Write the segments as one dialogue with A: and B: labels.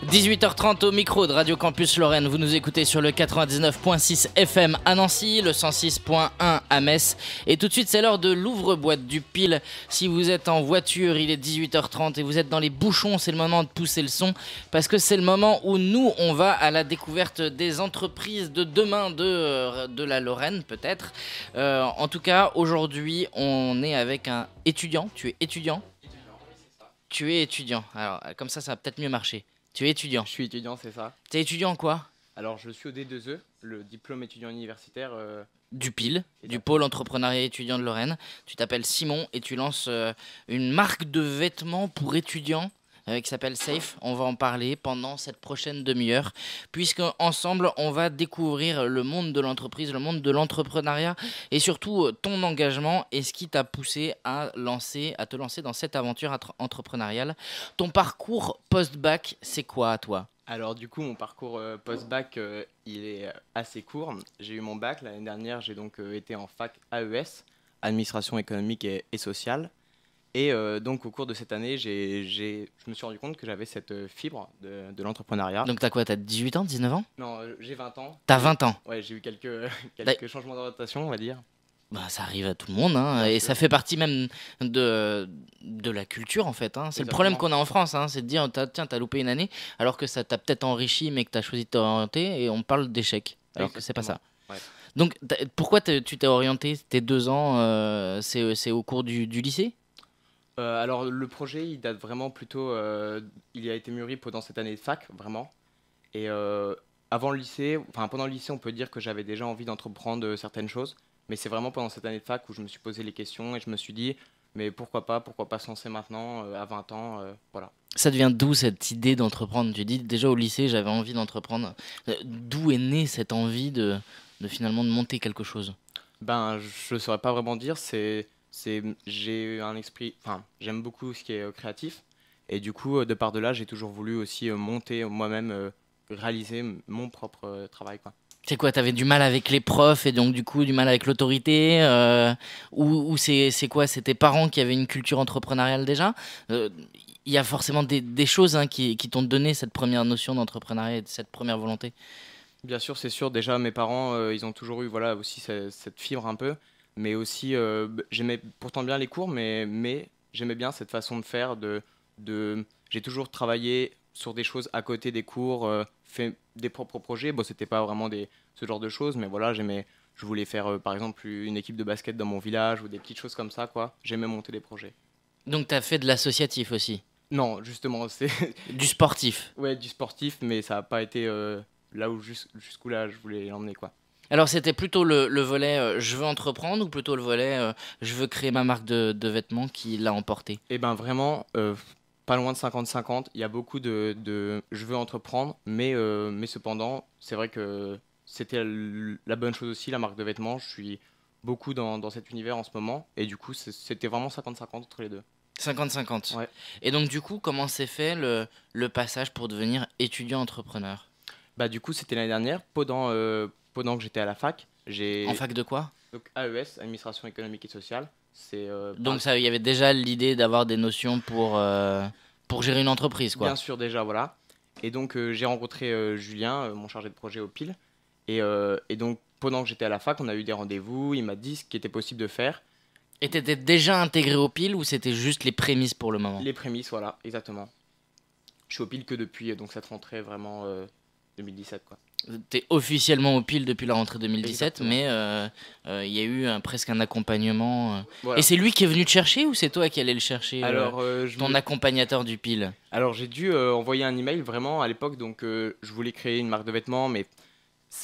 A: 18h30 au micro de Radio Campus Lorraine, vous nous écoutez sur le 99.6 FM à Nancy, le 106.1 à Metz. Et tout de suite, c'est l'heure de l'ouvre-boîte du Pile. Si vous êtes en voiture, il est 18h30 et vous êtes dans les bouchons, c'est le moment de pousser le son. Parce que c'est le moment où nous, on va à la découverte des entreprises de demain de la Lorraine, peut-être. En tout cas, aujourd'hui, on est avec un étudiant. Tu es étudiant ? Tu es étudiant. Alors, comme ça va peut-être mieux marcher. Tu es étudiant.
B: Je suis étudiant, c'est ça.
A: T'es étudiant en quoi ?
B: Alors, je suis au D2E, le diplôme étudiant universitaire.
A: Du PIL, du pôle entrepreneuriat étudiant de Lorraine. Tu t'appelles Simon et tu lances une marque de vêtements pour étudiants qui s'appelle Safe. On va en parler pendant cette prochaine demi-heure, puisque ensemble on va découvrir le monde de l'entreprise, le monde de l'entrepreneuriat et surtout ton engagement et ce qui t'a poussé à te lancer dans cette aventure entrepreneuriale. Ton parcours post-bac, c'est quoi à toi ?
B: Alors, du coup, mon parcours post-bac, il est assez court. J'ai eu mon bac l'année dernière, j'ai donc été en fac AES, Administration économique et sociale. Et donc, au cours de cette année, je me suis rendu compte que j'avais cette fibre de l'entrepreneuriat.
A: Donc t'as quoi ? T'as 18 ans, 19 ans ?
B: Non, j'ai 20 ans.
A: T'as 20 ans ?
B: Ouais, j'ai eu quelques changements d'orientation, on va dire.
A: Bah, ça arrive à tout le monde, hein, et ça fait partie même de la culture en fait. Hein. C'est le problème qu'on a en France, hein, c'est de dire tiens, t'as loupé une année, alors que ça t'a peut-être enrichi, mais que t'as choisi de t'orienter, et on parle d'échec, alors que c'est pas ça.
B: Ouais.
A: Donc pourquoi tu t'es orienté tes 2 ans c'est au cours du lycée ?
B: Alors, le projet, il date vraiment plutôt. Il a été mûri pendant cette année de fac, vraiment. Et pendant le lycée, on peut dire que j'avais déjà envie d'entreprendre certaines choses. Mais c'est vraiment pendant cette année de fac où je me suis posé les questions et je me suis dit, mais pourquoi pas se lancer maintenant, à 20 ans, voilà.
A: Ça devient d'où cette idée d'entreprendre ? Tu dis déjà au lycée, j'avais envie d'entreprendre. D'où est née cette envie de finalement de monter quelque chose ?
B: Ben, je ne saurais pas vraiment dire. J'ai eu un esprit. Enfin, j'aime beaucoup ce qui est créatif. Et du coup, de par de là, j'ai toujours voulu aussi monter moi-même, réaliser mon propre travail, quoi.
A: C'est quoi, t'avais du mal avec les profs et donc du coup du mal avec l'autorité ou c'est quoi, c'est tes parents qui avaient une culture entrepreneuriale déjà ? Il y a forcément des choses qui t'ont donné cette première notion d'entrepreneuriat et cette première volonté.
B: Bien sûr, c'est sûr. Déjà, mes parents, ils ont toujours eu voilà, aussi cette fibre un peu. Mais aussi, j'aimais pourtant bien les cours, mais j'aimais bien cette façon de faire. J'ai toujours travaillé sur des choses à côté des cours, fait des propres projets. Bon, c'était pas vraiment ce genre de choses, mais voilà, je voulais faire par exemple une équipe de basket dans mon village ou des petites choses comme ça, quoi. J'aimais monter des projets.
A: Donc t'as fait de l'associatif aussi ?
B: Non, justement, c'est
A: Du sportif ?
B: ouais, du sportif, mais ça n'a pas été là où jusqu'où là je voulais l'emmener, quoi.
A: Alors c'était plutôt le volet je veux entreprendre ou plutôt le volet je veux créer ma marque de vêtements qui l'a emporté ?
B: Eh ben vraiment, pas loin de 50-50. Il y a beaucoup de je veux entreprendre, mais cependant, c'est vrai que c'était la bonne chose aussi, la marque de vêtements. Je suis beaucoup dans cet univers en ce moment, et du coup, c'était vraiment 50-50 entre les deux.
A: 50-50.
B: Ouais.
A: Et donc du coup, comment s'est fait le passage pour devenir étudiant entrepreneur ?
B: Bah du coup, c'était l'année dernière, pendant que j'étais à la fac.
A: En fac de quoi ?
B: Donc AES, Administration économique et sociale. C'est
A: Donc il y avait déjà l'idée d'avoir des notions pour gérer une entreprise, quoi.
B: bien sûr déjà, voilà. Et donc j'ai rencontré Julien, mon chargé de projet au PIL. Et donc pendant que j'étais à la fac, on a eu des rendez-vous. Il m'a dit ce qui était possible de faire.
A: Et t'étais déjà intégré au PIL ou c'était juste les prémices pour le moment ?
B: Les prémices, voilà, exactement. Je suis au PIL que depuis donc cette rentrée vraiment 2017, quoi.
A: T'es officiellement au PIL depuis la rentrée 2017,
B: Exactement.
A: mais il y a eu presque un accompagnement.
B: Voilà.
A: Et c'est lui qui est venu te chercher ou c'est toi qui allais le chercher,
B: Alors,
A: ton accompagnateur du PIL ?
B: Alors j'ai dû envoyer un email vraiment à l'époque, donc je voulais créer une marque de vêtements, mais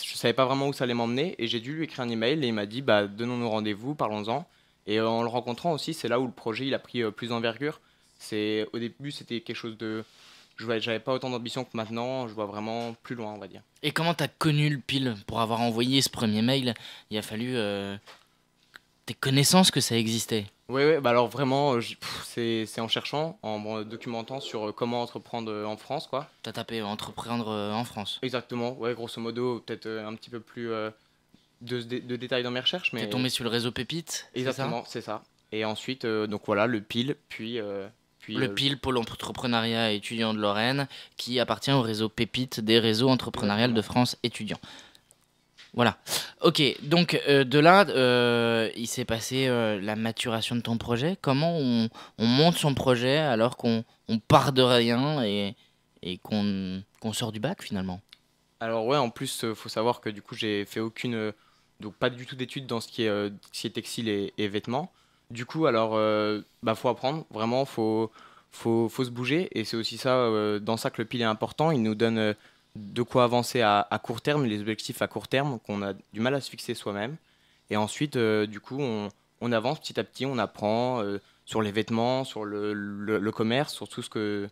B: je savais pas vraiment où ça allait m'emmener, et j'ai dû lui écrire un email et il m'a dit bah donnons-nous rendez-vous, parlons-en. Et en le rencontrant aussi, c'est là où le projet il a pris plus d'envergure. Au début c'était quelque chose de, j'avais pas autant d'ambition que maintenant, je vois vraiment plus loin, on va dire.
A: Et comment t'as connu le PIL ? Pour avoir envoyé ce premier mail, il a fallu tes connaissances que ça existait.
B: Ouais, bah alors vraiment, c'est en cherchant, en me documentant sur comment entreprendre en France, quoi.
A: T'as tapé entreprendre en France.
B: Exactement, ouais, grosso modo, peut-être un petit peu plus de détails dans mes recherches, mais
A: T'es tombé sur le réseau Pépite, c'est ça ?
B: exactement, c'est ça. Et ensuite, donc voilà, le PIL, puis Puis,
A: Le PIL, Pôle entrepreneuriat étudiant de Lorraine, qui appartient au réseau Pépite des réseaux entrepreneuriales de France étudiants. Voilà. Ok, donc de là, il s'est passé la maturation de ton projet. Comment on monte son projet alors qu'on part de rien et qu'on sort du bac finalement?
B: alors ouais, en plus, faut savoir que du coup, j'ai fait donc pas du tout d'études dans ce qui est textile et vêtements. Du coup, alors, bah, faut apprendre, vraiment, faut se bouger. Et c'est aussi ça, dans ça que le pile est important. Il nous donne de quoi avancer à court terme, les objectifs à court terme qu'on a du mal à se fixer soi-même. Et ensuite, du coup, on avance petit à petit, on apprend sur les vêtements, sur le commerce, sur ce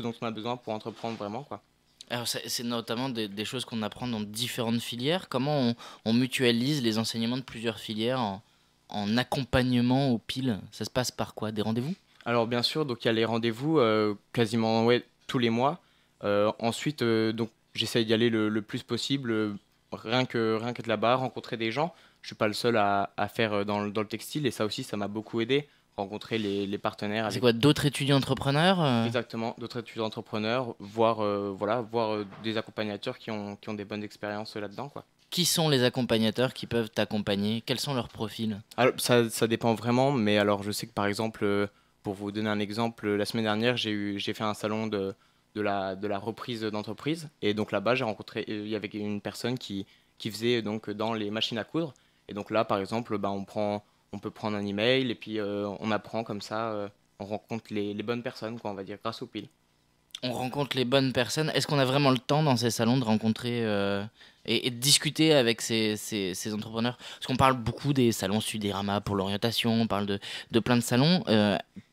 B: dont on a besoin pour entreprendre vraiment, quoi.
A: Alors c'est notamment des choses qu'on apprend dans différentes filières. Comment on mutualise les enseignements de plusieurs filières en accompagnement au PIL? Ça se passe par quoi? Des rendez-vous?
B: Alors bien sûr, donc il y a les rendez-vous quasiment ouais, tous les mois. Ensuite, donc j'essaye d'y aller le plus possible, rien qu'être là-bas, rencontrer des gens. Je suis pas le seul à faire dans le textile et ça aussi, ça m'a beaucoup aidé. Rencontrer les partenaires
A: C'est
B: avec
A: quoi, d'autres étudiants entrepreneurs?
B: exactement d'autres étudiants entrepreneurs, voir des accompagnateurs qui ont des bonnes expériences là-dedans, quoi.
A: Qui sont les accompagnateurs qui peuvent t'accompagner? Quels sont leurs profils?
B: Alors, ça dépend vraiment, mais alors je sais que par exemple, pour vous donner un exemple, la semaine dernière, j'ai fait un salon de la reprise d'entreprise. Et donc là-bas, j'ai rencontré, il y avait une personne qui faisait donc dans les machines à coudre. Et donc là, par exemple, bah, on peut prendre un email et puis on apprend comme ça, on rencontre les bonnes personnes, quoi, on va dire, grâce au pile.
A: On rencontre les bonnes personnes. Est-ce qu'on a vraiment le temps dans ces salons de rencontrer et de discuter avec ces entrepreneurs? Parce qu'on parle beaucoup des salons Sudérama pour l'orientation, on parle de plein de salons.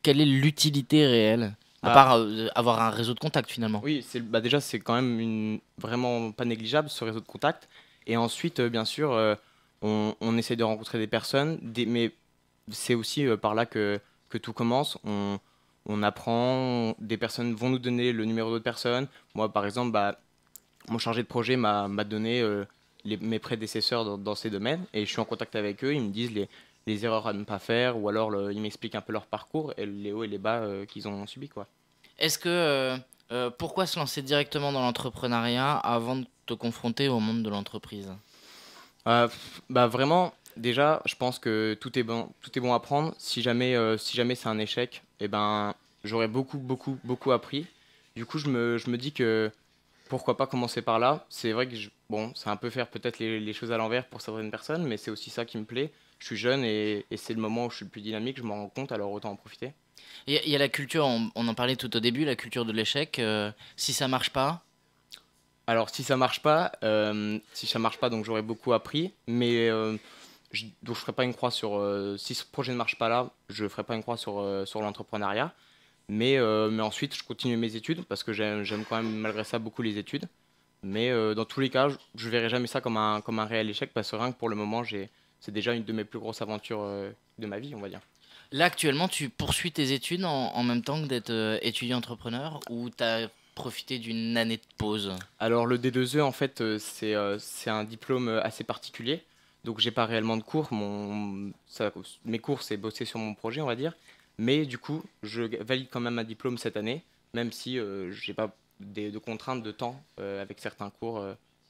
A: Quelle est l'utilité réelle? À
B: Bah,
A: part avoir un réseau de contacts finalement.
B: oui, bah déjà, c'est quand même vraiment pas négligeable ce réseau de contacts. Et ensuite, bien sûr, on essaie de rencontrer des personnes, mais c'est aussi par là que tout commence. On apprend, des personnes vont nous donner le numéro d'autres personnes. Moi, par exemple, bah, mon chargé de projet m'a donné mes prédécesseurs dans ces domaines et je suis en contact avec eux. Ils me disent les erreurs à ne pas faire ou alors ils m'expliquent un peu leur parcours et les hauts et les bas qu'ils ont subis, quoi.
A: Est-ce que pourquoi se lancer directement dans l'entrepreneuriat avant de te confronter au monde de l'entreprise?
B: Bah vraiment, déjà, je pense que tout est bon à prendre. Si jamais c'est un échec, eh ben, j'aurais beaucoup, beaucoup, beaucoup appris. Du coup, je me dis que pourquoi pas commencer par là. C'est vrai que bon, c'est un peu faire peut-être les choses à l'envers pour certaines personnes, mais c'est aussi ça qui me plaît. Je suis jeune et c'est le moment où je suis le plus dynamique, je m'en rends compte, alors autant en profiter.
A: Il y a la culture, on en parlait tout au début, la culture de l'échec. Si ça marche pas,
B: Alors si ça marche pas, donc j'aurais beaucoup appris, mais donc je ferai pas une croix sur si ce projet ne marche pas là, je ferai pas une croix sur l'entrepreneuriat, mais ensuite je continue mes études parce que j'aime quand même malgré ça beaucoup les études, mais dans tous les cas, je verrai jamais ça comme un réel échec parce que rien que pour le moment, c'est déjà une de mes plus grosses aventures de ma vie, on va dire.
A: là actuellement tu poursuis tes études en même temps que d'être étudiant entrepreneur ou tu as profité d'une année de pause?
B: Alors le D2E en fait c'est un diplôme assez particulier. Donc j'ai pas réellement de cours. Mes cours c'est bosser sur mon projet on va dire. Mais du coup je valide quand même un diplôme cette année, même si j'ai pas de contraintes de temps avec certains cours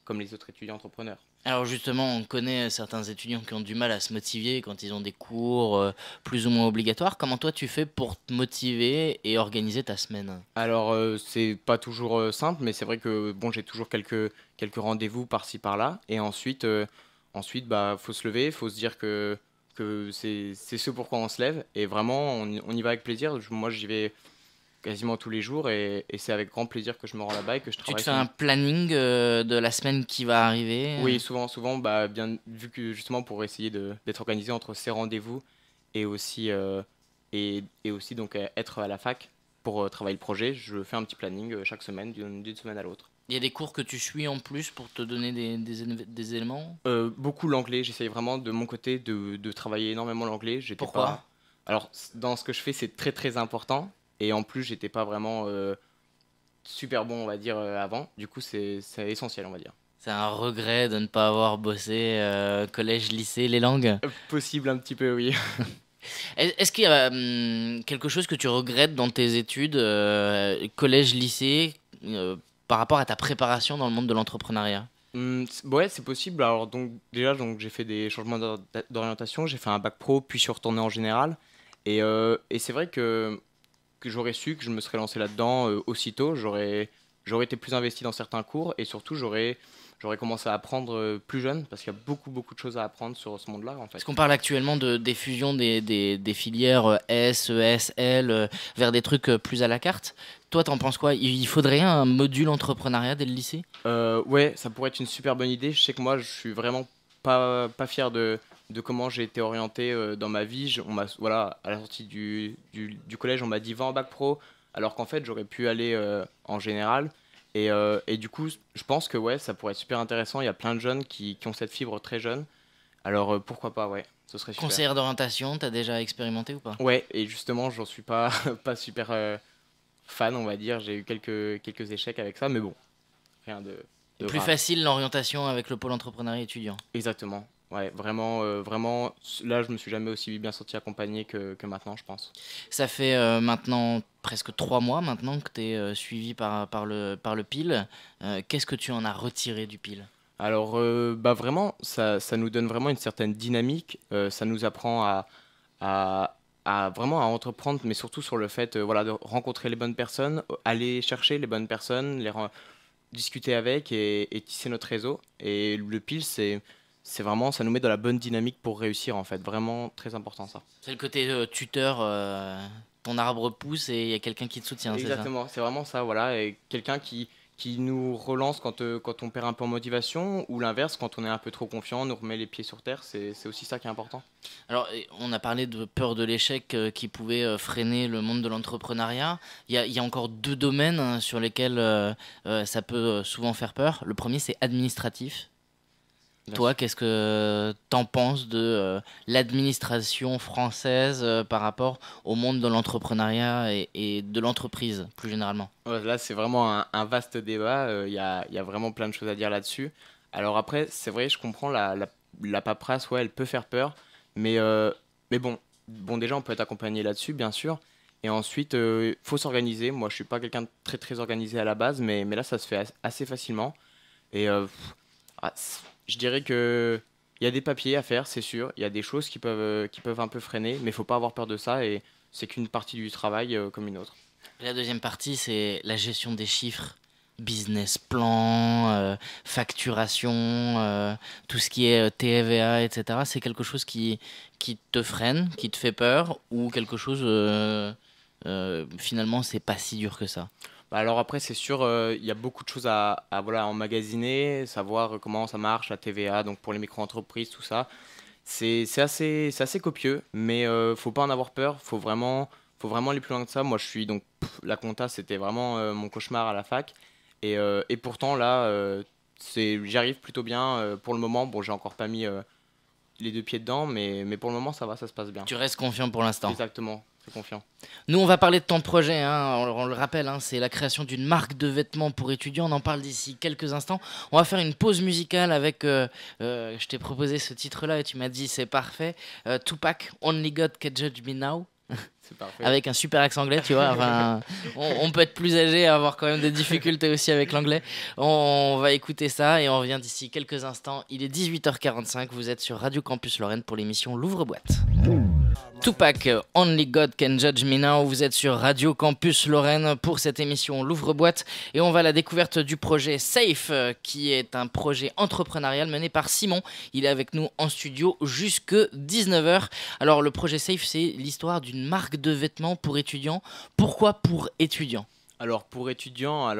B: comme les autres étudiants entrepreneurs.
A: Alors justement, on connaît certains étudiants qui ont du mal à se motiver quand ils ont des cours plus ou moins obligatoires. Comment toi tu fais pour te motiver et organiser ta semaine?
B: Alors c'est pas toujours simple, mais c'est vrai que bon j'ai toujours quelques rendez-vous par-ci par-là. Et ensuite bah faut se lever, faut se dire que c'est ce pourquoi on se lève. Et vraiment on y va avec plaisir. Moi j'y vais quasiment tous les jours et c'est avec grand plaisir que je me rends là-bas et que je
A: Tu te
B: travaille
A: fais
B: sur
A: un planning de la semaine qui va arriver?
B: Oui, souvent, bah, bien, vu que justement pour essayer d'être organisé entre ces rendez-vous et aussi, et aussi donc être à la fac pour travailler le projet, je fais un petit planning chaque semaine d'une semaine à l'autre.
A: Il y a des cours que tu suis en plus pour te donner des éléments?
B: Beaucoup l'anglais, j'essaye vraiment de mon côté de travailler énormément l'anglais. J'étais
A: Pourquoi?
B: pas. Alors, dans ce que je fais, c'est très très important. Et en plus, j'étais pas vraiment super bon, on va dire, avant. Du coup, c'est essentiel, on va dire.
A: C'est un regret de ne pas avoir bossé collège, lycée, les langues?
B: Possible un petit peu, oui.
A: Est-ce qu'il y a quelque chose que tu regrettes dans tes études, collège, lycée, par rapport à ta préparation dans le monde de l'entrepreneuriat?
B: Ouais, c'est possible. Alors donc déjà donc j'ai fait des changements d'orientation, j'ai fait un bac pro puis je suis retourné en général et c'est vrai que j'aurais su que je me serais lancé là-dedans aussitôt, j'aurais été plus investi dans certains cours et surtout j'aurais commencé à apprendre plus jeune parce qu'il y a beaucoup de choses à apprendre sur ce monde-là en
A: Parce
B: fait.
A: qu'on parle actuellement des fusions des filières S, ES, L, vers des trucs plus à la carte. Toi, t'en penses quoi? Il faudrait un module entrepreneuriat dès le lycée?
B: Ouais, ça pourrait être une super bonne idée. Je sais que moi, je suis vraiment pas fier de comment j'ai été orienté dans ma vie. Voilà, à la sortie du collège, on m'a dit va en bac pro, alors qu'en fait, j'aurais pu aller en général. Et du coup, je pense que ouais, ça pourrait être super intéressant. Il y a plein de jeunes qui ont cette fibre très jeune. Alors pourquoi pas, ouais, ce serait super.
A: Conseillère d'orientation, t'as déjà expérimenté ou pas?
B: Ouais, et justement, j'en suis pas, pas super fan, on va dire. J'ai eu quelques échecs avec ça, mais bon, rien de
A: Plus
B: grave.
A: facile l'orientation avec le pôle entrepreneuriat étudiant.
B: Exactement. Ouais, vraiment, là, je me suis jamais aussi bien senti accompagné que maintenant, je pense.
A: Ça fait maintenant presque 3 mois maintenant que tu es suivi par le PIL. Qu'est-ce que tu en as retiré du PIL?
B: Alors, bah vraiment, ça nous donne vraiment une certaine dynamique. Ça nous apprend à, vraiment à entreprendre, mais surtout sur le fait, voilà, de rencontrer les bonnes personnes, aller chercher les bonnes personnes, discuter avec et tisser notre réseau. Et le pile, c'est vraiment, ça nous met dans la bonne dynamique pour réussir, en fait. Vraiment très important, ça.
A: C'est le côté tuteur, ton arbre pousse et il y a quelqu'un qui te soutient, c'est ça?
B: Exactement, c'est vraiment ça, voilà. Et quelqu'un qui nous relance quand on perd un peu en motivation, ou l'inverse, quand on est un peu trop confiant, nous remet les pieds sur terre, c'est aussi ça qui est important.
A: Alors, on a parlé de peur de l'échec qui pouvait freiner le monde de l'entrepreneuriat. Il y a encore deux domaines sur lesquels ça peut souvent faire peur. Le premier, c'est administratif.
B: Bien
A: Toi,
B: sûr.
A: qu'est-ce que t'en penses de l'administration française par rapport au monde de l'entrepreneuriat et de l'entreprise, plus généralement?
B: Ouais, là, c'est vraiment un vaste débat, il y a vraiment plein de choses à dire là-dessus. Alors après, c'est vrai, je comprends la paperasse, ouais, elle peut faire peur, mais, bon, déjà, on peut être accompagné là-dessus, bien sûr. Et ensuite, faut s'organiser. Moi, je suis pas quelqu'un de très organisé à la base, mais là, ça se fait assez facilement. Et je dirais que il y a des papiers à faire, c'est sûr. Il y a des choses qui peuvent un peu freiner, mais il faut pas avoir peur de ça. Et c'est qu'une partie du travail comme une autre.
A: La deuxième partie, c'est la gestion des chiffres, business plan, facturation, tout ce qui est TVA, etc. C'est quelque chose qui te freine, qui te fait peur, ou quelque chose, finalement, c'est pas si dur que ça.
B: Bah alors après, c'est sûr, il y a beaucoup de choses voilà, emmagasiner, savoir comment ça marche, la TVA, donc pour les micro-entreprises, tout ça. C'est assez copieux, mais faut pas en avoir peur, faut vraiment aller plus loin que ça. Moi, je suis donc, la compta, c'était vraiment mon cauchemar à la fac. Et pourtant, là, j'y arrive plutôt bien pour le moment. Bon, j'ai encore pas mis les deux pieds dedans, mais pour le moment, ça va, ça se passe bien.
A: Tu restes confiant pour l'instant.
B: Exactement, très confiant.
A: Nous, on va parler de ton projet, hein, on le rappelle, hein, c'est la création d'une marque de vêtements pour étudiants. On en parle d'ici quelques instants. On va faire une pause musicale avec. Je t'ai proposé ce titre-là et tu m'as dit c'est parfait. Tupac, Only God Can Judge Me Now.
B: C'est parfait.
A: Avec un super accent anglais, tu vois. Enfin, on peut être plus âgé et avoir quand même des difficultés aussi avec l'anglais. On va écouter ça et on revient d'ici quelques instants. Il est 18h45, vous êtes sur Radio Campus Lorraine pour l'émission L'Ouvre-Boîte. Tupac, Only God Can Judge Me Now. Vous êtes sur Radio Campus Lorraine pour cette émission L'Ouvre-Boîte et on va à la découverte du projet Safe qui est un projet entrepreneurial mené par Simon. Il est avec nous en studio jusque 19h. Alors le projet Safe, c'est l'histoire d'une marque de vêtements pour étudiants. Pourquoi pour étudiants?
B: Alors pour étudiants,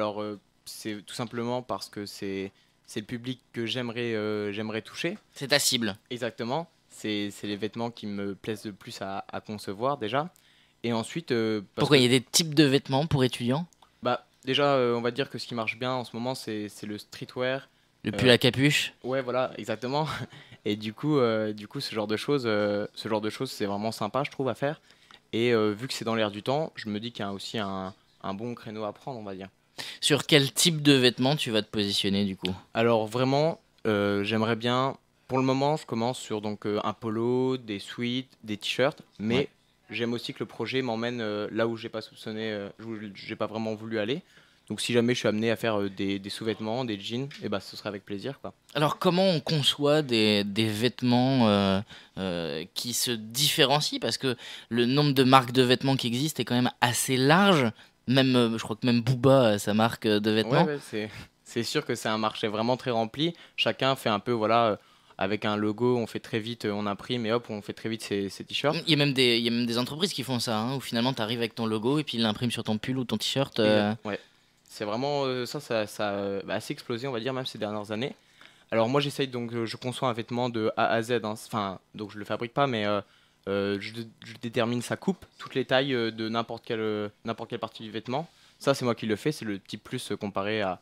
B: c'est tout simplement parce que c'est le public que j'aimerais toucher.
A: C'est ta cible.
B: Exactement. C'est les vêtements qui me plaisent le plus à concevoir déjà. Et ensuite, parce
A: Pourquoi
B: que
A: il y a des types de vêtements pour étudiants?
B: bah déjà, on va dire que ce qui marche bien en ce moment, c'est le streetwear.
A: Le pull
B: Euh,
A: à capuche?
B: ouais, voilà, exactement. Et du coup, ce genre de choses, c'est vraiment sympa, je trouve, à faire. Et vu que c'est dans l'air du temps, je me dis qu'il y a aussi un bon créneau à prendre, on va dire.
A: Sur quel type de vêtements tu vas te positionner du coup?
B: Alors vraiment, j'aimerais bien pour le moment, je commence sur donc un polo, des sweats, des t-shirts,
A: Ouais.
B: mais j'aime aussi que le projet m'emmène là où j'ai pas soupçonné, où j'ai pas vraiment voulu aller. Donc si jamais je suis amené à faire des sous-vêtements, des jeans, et bah ce serait avec plaisir quoi.
A: Alors, comment on conçoit des vêtements qui se différencient? Parce que le nombre de marques de vêtements qui existent est quand même assez large. Même, je crois que même Booba a sa marque de
B: Ouais,
A: vêtements.
B: ouais, c'est sûr que c'est un marché vraiment très rempli. Chacun fait un peu voilà avec un logo, on fait très vite, on imprime et hop, on fait très vite ses t-shirts.
A: Il y a même des entreprises qui font ça, hein, où finalement tu arrives avec ton logo et puis ils l'impriment sur ton pull ou ton t-shirt.
B: Exact. Ouais. C'est vraiment ça a assez explosé, on va dire, même ces dernières années. Alors moi j'essaye donc je conçois un vêtement de A à Z, hein. Enfin donc je le fabrique pas mais je détermine sa coupe, toutes les tailles de n'importe quelle partie du vêtement. Ça c'est moi qui le fais, c'est le petit plus comparé à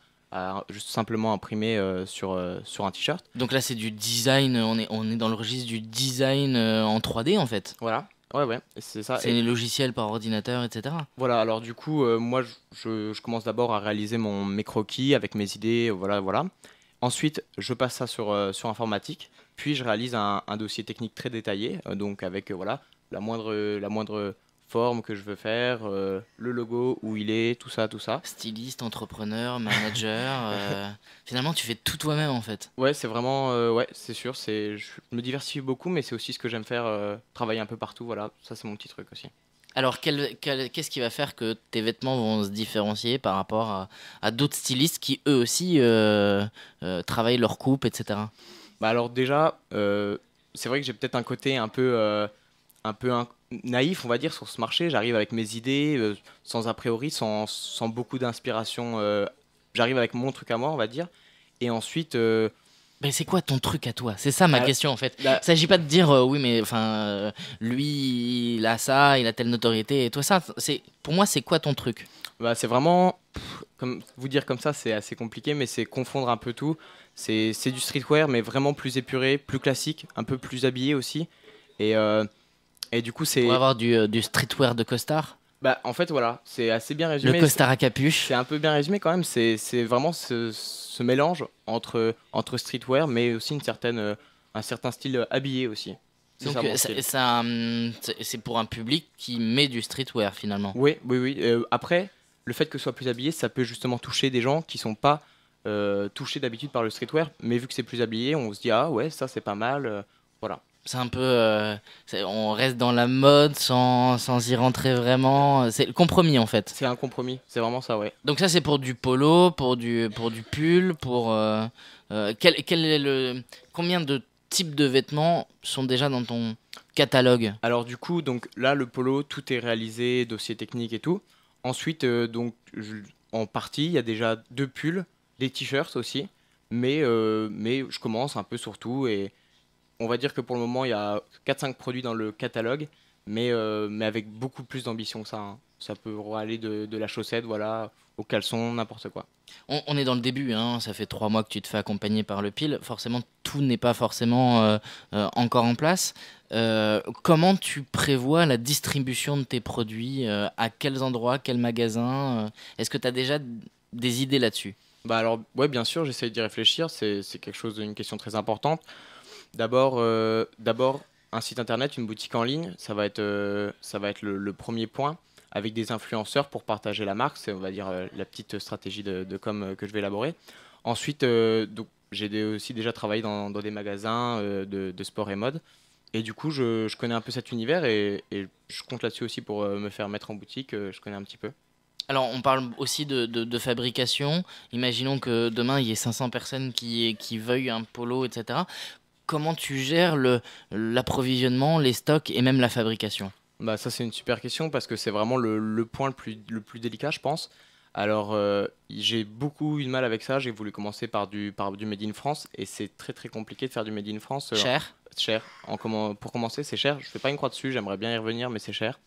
B: juste simplement imprimer sur un t-shirt.
A: Donc là, c'est du design, on est dans le registre du design en 3D en fait.
B: Voilà, ouais ouais, c'est ça.
A: C'est les logiciels par ordinateur, etc.
B: Voilà, alors du coup, moi, je commence d'abord à réaliser mes croquis avec mes idées, voilà, voilà. Ensuite, je passe ça sur informatique, puis je réalise un dossier technique très détaillé, donc avec voilà, la moindre forme que je veux faire, le logo, où il est, tout ça, tout ça.
A: Styliste, entrepreneur, manager. Finalement, tu fais tout toi-même en fait.
B: Ouais, c'est vraiment, ouais, c'est sûr, je me diversifie beaucoup, mais c'est aussi ce que j'aime faire, travailler un peu partout, voilà, ça c'est mon petit truc aussi.
A: Alors, qu'est-ce qui va faire que tes vêtements vont se différencier par rapport à d'autres stylistes qui eux aussi travaillent leur coupe, etc.
B: Bah alors déjà, c'est vrai que j'ai peut-être un côté un peu naïf, on va dire, sur ce marché. J'arrive avec mes idées, sans a priori, sans beaucoup d'inspiration. J'arrive avec mon truc à moi, on va dire. Et ensuite,
A: Mais c'est quoi ton truc à toi? C'est ça ma
B: bah,
A: question en fait.
B: bah,
A: Il s'agit pas de dire oui mais enfin lui il a ça, il a telle notoriété et toi ça. C'est pour moi c'est quoi ton truc?
B: c'est vraiment, comme vous dire comme ça, c'est assez compliqué, mais c'est confondre un peu tout. C'est du streetwear, mais vraiment plus épuré, plus classique, un peu plus habillé aussi. Et, euh, et du coup,
A: Tu pourrais avoir du streetwear de costard,
B: en fait, voilà, c'est assez bien
A: le
B: résumé.
A: costard à capuche.
B: C'est un peu bien résumé quand même. C'est vraiment ce mélange entre streetwear, mais aussi un certain style habillé aussi. C'est
A: Donc
B: ça mon style.
A: c'est pour un public qui met du streetwear finalement.
B: Oui, oui, oui. Après, le fait que ce soit plus habillé, ça peut justement toucher des gens qui sont pas touchés d'habitude par le streetwear, mais vu que c'est plus habillé, on se dit ah ouais, ça c'est pas mal. Voilà.
A: C'est un peu, on reste dans la mode sans y rentrer vraiment. C'est le compromis en fait.
B: C'est un compromis. C'est vraiment ça, ouais.
A: Donc ça c'est pour du polo, pour du pull, pour quel est combien de types de vêtements sont déjà dans ton catalogue?
B: Alors du coup, donc là, le polo, tout est réalisé, dossier technique et tout. Ensuite, en partie, il y a déjà deux pulls, des t-shirts aussi. Mais je commence un peu sur tout et on va dire que pour le moment, il y a 4-5 produits dans le catalogue, mais avec beaucoup plus d'ambition que ça, hein. Ça peut aller de la chaussette, voilà, au caleçon, n'importe quoi.
A: On est dans le début, hein, ça fait 3 mois que tu te fais accompagner par le pile. Forcément, tout n'est pas forcément encore en place. Comment tu prévois la distribution de tes produits? À quels endroits, quels magasins? Est-ce que tu as déjà des idées là-dessus?
B: Bah alors, ouais, bien sûr, j'essaye d'y réfléchir, c'est quelque chose, une question très importante. D'abord, un site internet, une boutique en ligne, ça va être le premier point, avec des influenceurs pour partager la marque. C'est, on va dire, la petite stratégie de com que je vais élaborer. Ensuite, donc, aussi déjà travaillé dans des magasins de sport et mode. Et du coup, je connais un peu cet univers et je compte là-dessus aussi pour me faire mettre en boutique. Je connais un petit peu.
A: Alors, on parle aussi de fabrication. Imaginons que demain, il y ait 500 personnes qui veuillent un polo, etc. Comment tu gères l'approvisionnement, les stocks et même la fabrication?
B: Bah, ça, c'est une super question parce que c'est vraiment le point le plus délicat, je pense. Alors, j'ai beaucoup eu de mal avec ça. J'ai voulu commencer par du Made in France et c'est très très compliqué de faire du Made in France.
A: Cher?
B: Cher. Pour commencer, c'est cher. Je fais pas une croix dessus, j'aimerais bien y revenir, mais c'est cher.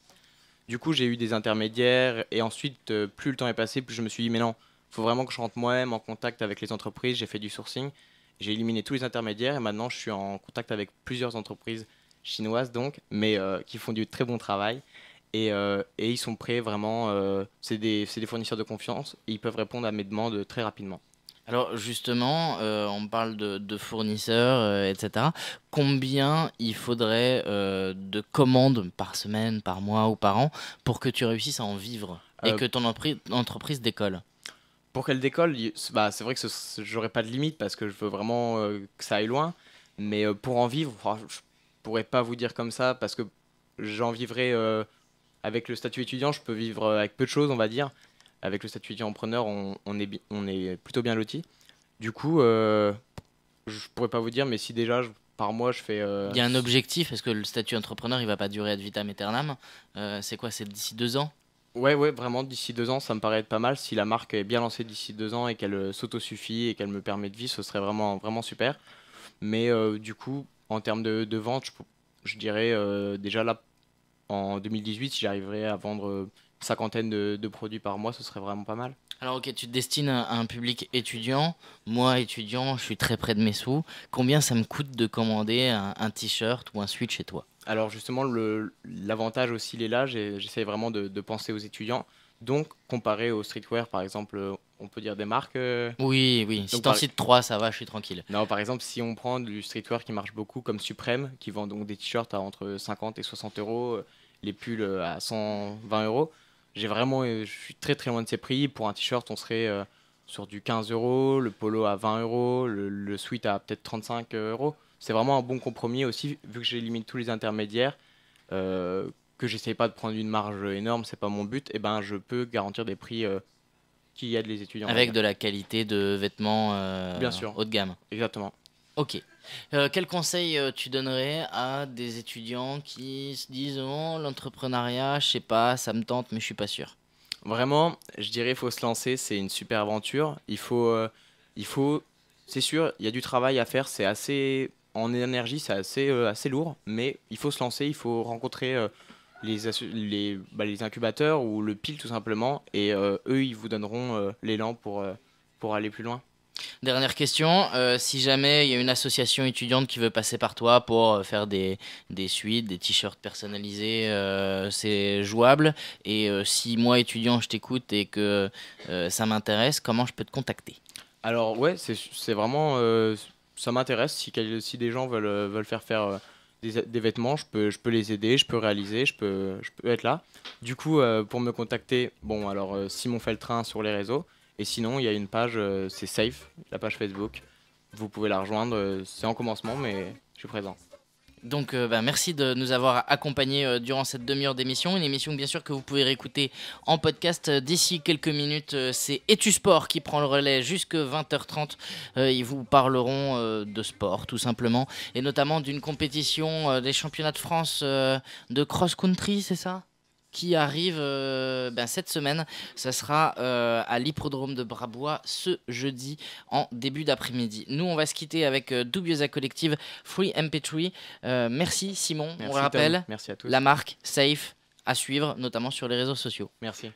B: Du coup, j'ai eu des intermédiaires et ensuite, plus le temps est passé, plus je me suis dit, mais non, faut vraiment que je rentre moi-même en contact avec les entreprises. J'ai fait du sourcing, j'ai éliminé tous les intermédiaires et maintenant je suis en contact avec plusieurs entreprises chinoises donc, mais qui font du très bon travail. Et ils sont prêts vraiment, c'est des fournisseurs de confiance et ils peuvent répondre à mes demandes très rapidement.
A: Alors justement, on parle de fournisseurs, etc. Combien il faudrait de commandes par semaine, par mois ou par an pour que tu réussisses à en vivre et
B: Euh,
A: que ton entreprise décolle?
B: pour qu'elle décolle, bah, c'est vrai que j'aurais pas de limite parce que je veux vraiment que ça aille loin. Mais pour en vivre, je pourrais pas vous dire comme ça parce que j'en vivrai avec le statut étudiant. Je peux vivre avec peu de choses, on va dire. Avec le statut étudiant-entrepreneur, on est plutôt bien loti. Du coup, je pourrais pas vous dire, mais si déjà par mois je fais.
A: Il y a un objectif, est-ce que le statut entrepreneur il va pas durer ad vitam aeternam? C'est quoi, c'est d'ici 2 ans?
B: Ouais, ouais, vraiment, d'ici 2 ans, ça me paraît être pas mal. Si la marque est bien lancée d'ici 2 ans et qu'elle s'autosuffit et qu'elle me permet de vivre, ce serait vraiment, vraiment super. Mais du coup, en termes de vente, je dirais déjà là, en 2018, si j'arriverais à vendre cinquantaine de produits par mois, ce serait vraiment pas mal.
A: Alors ok, tu te destines à un public étudiant. Moi, étudiant, je suis très près de mes sous. Combien ça me coûte de commander un t-shirt ou un sweat chez toi?
B: Alors justement, l'avantage aussi, il est là. J'essaie vraiment de penser aux étudiants. Donc, comparé au streetwear, par exemple, on peut dire des marques.
A: Oui, oui. Si
B: Donc,
A: t'en cites trois, ça va, je suis tranquille.
B: non, par exemple, si on prend du streetwear qui marche beaucoup, comme Supreme, qui vend donc des t-shirts à entre 50 et 60 euros, les pulls à 120 euros, je suis très très loin de ces prix. Pour un t-shirt, on serait sur du 15 euros, le polo à 20 euros, le sweat à peut-être 35 euros. C'est vraiment un bon compromis aussi, vu que j'élimine tous les intermédiaires, que j'essaye pas de prendre une marge énorme, c'est pas mon but, et ben je peux garantir des prix qui aident les étudiants, on va
A: Avec
B: dire.
A: de la qualité de vêtements
B: Bien sûr,
A: haut de gamme.
B: exactement.
A: Ok. Quel conseil tu donnerais à des étudiants qui se disent oh, l'entrepreneuriat, je sais pas, ça me tente, mais je suis pas sûr.
B: Vraiment, je dirais il faut se lancer, c'est une super aventure. Il faut, c'est sûr, il y a du travail à faire, c'est assez, en énergie, c'est assez, assez lourd, mais il faut se lancer, il faut rencontrer les incubateurs ou le pile tout simplement, et eux, ils vous donneront l'élan pour aller plus loin.
A: Dernière question, si jamais il y a une association étudiante qui veut passer par toi pour faire des suites, des t-shirts personnalisés, c'est jouable. Et si moi, étudiant, je t'écoute et que ça m'intéresse, comment je peux te contacter?
B: Alors ouais, c'est vraiment, ça m'intéresse. Si des gens veulent faire des vêtements, je peux les aider, je peux réaliser, je peux être là. Du coup, pour me contacter, bon alors Simon Feltrin sur les réseaux. Et sinon, il y a une page, c'est Safe, la page Facebook. Vous pouvez la rejoindre. C'est en commencement, mais je suis présent.
A: Donc, merci de nous avoir accompagnés durant cette demi-heure d'émission. Une émission, bien sûr, que vous pouvez réécouter en podcast d'ici quelques minutes. C'est Etu Sport qui prend le relais jusque 20h30. Ils vous parleront de sport, tout simplement, et notamment d'une compétition des championnats de France de cross-country, c'est ça? Qui arrive cette semaine. Ça sera à l'hippodrome de Brabois ce jeudi en début d'après-midi. Nous, on va se quitter avec Dubiosa Collective Free MP3. Merci Simon, on le
B: Merci Tom,
A: rappelle,
B: merci à
A: la
B: tous.
A: marque Safe à suivre, notamment sur les réseaux sociaux.
B: Merci.